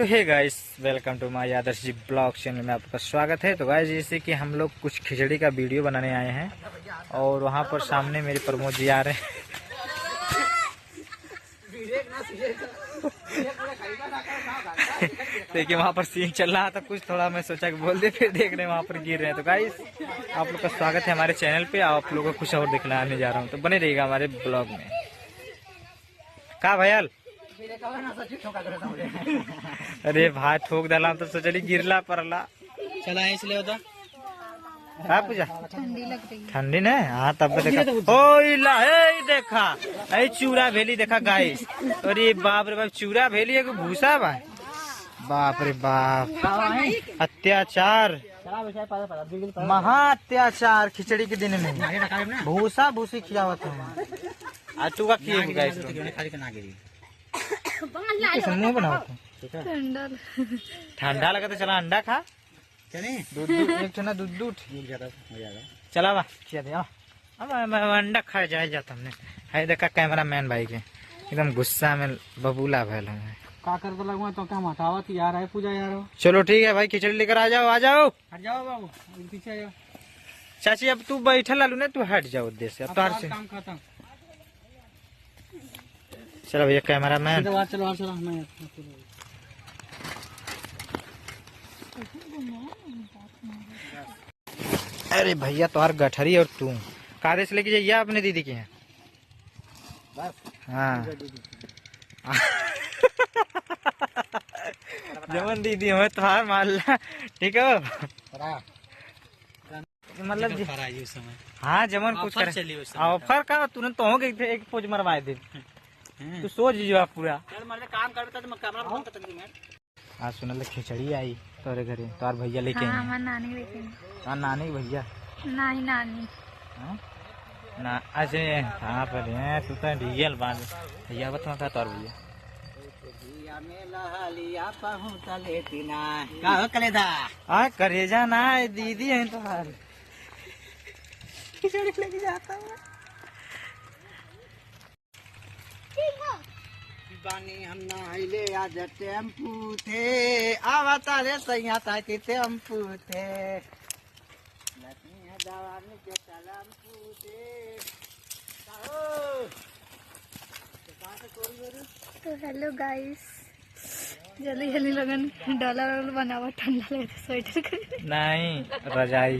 तो hey guys, welcome to my Adarsh ji blog channel में आपका स्वागत है। तो गाइस, जैसे कि हम लोग कुछ खिचड़ी का वीडियो बनाने आए हैं और वहाँ पर सामने मेरे प्रमोद जी आ रहे हैं। देखिए वहाँ पर सीन चल रहा था कुछ, थोड़ा मैं सोचा कि बोल दे, फिर देख रहे हैं वहाँ पर गिर रहे हैं। तो गाइस, आप लोग का स्वागत है हमारे चैनल पे। आप लोगों को कुछ और दिखलाने आने जा रहा हूँ, तो बने रहिएगा हमारे ब्लॉग में। का भैया अरे भाई ठोक डाला तो सोचली गिरला पड़ला। चला है इसलिए होता हाँ पूजा ठंडी लग रही है। ठंडी ने हाँ तब देखा ओ इला ए देखा ए चूड़ा भेली देखा गाइस। अरे बाप रे बाप, चूड़ा भेली है भूसा भाई, बाप रे बाप, अत्याचार, महा अत्याचार खिचड़ी के दिन में भूसा भूसी खिलावा था। आज तू का किए गाइस मुँह बनाओ ठंडा लगा तो चला अंडा खा, दूध एक ना दूध चला बा किया दे। अब अंडा खा जाए जाता हमने है। देखा कैमरा मैन भाई के एकदम गुस्सा में बबूला भैल है। का कर तो लगवा तो क्या हटावत यार है पूजा यार। चलो ठीक है भाई, खिचड़ी लेकर आ जाओ, आ जाओ, हट जाओ बाबू पीछे जाओ। चाची अब तू बैठा लालू ने, तू हट जाओ देश से अब तो से काम खत्म। चलो भैया कैमरा मैन, चलो चलो मैं अरे भैया तुम्हार गठरी और तू कादे से लेके जाइए अपने दीदी के यहाँ। हाँ जमन दीदी हो तुम्हार माल्ला ठीक है मतलब हाँ जमन कुछ कर ऑफर का तुरंत तो हो गई थे, एक पोज मरवाए दे तू सोच जो पूरा काम करता तो कैमरा बंद कर दूंगा। आज सुनल खिचड़ी आई तोरे घरे, तोर भैया लेके आई। हमार नानी लेके हाँ नानी भैया नहीं नानी ना ऐसे कहाँ पर है तू तो रियल बात भैया बता था तोर भैया आ करेजा ना दीदी है तुम्हारी खिचड़ी लेके जाता है। बानी हम नहाइले आज टेम्पू थे आवता रे सैया ताकि टेम्पू थे दवानी के टेम्पू थे। तो हेलो गाइस, जल्दी जल्दी लगन डॉलर बनावा, ठंडा लगे तो स्वेटर नहीं रजाई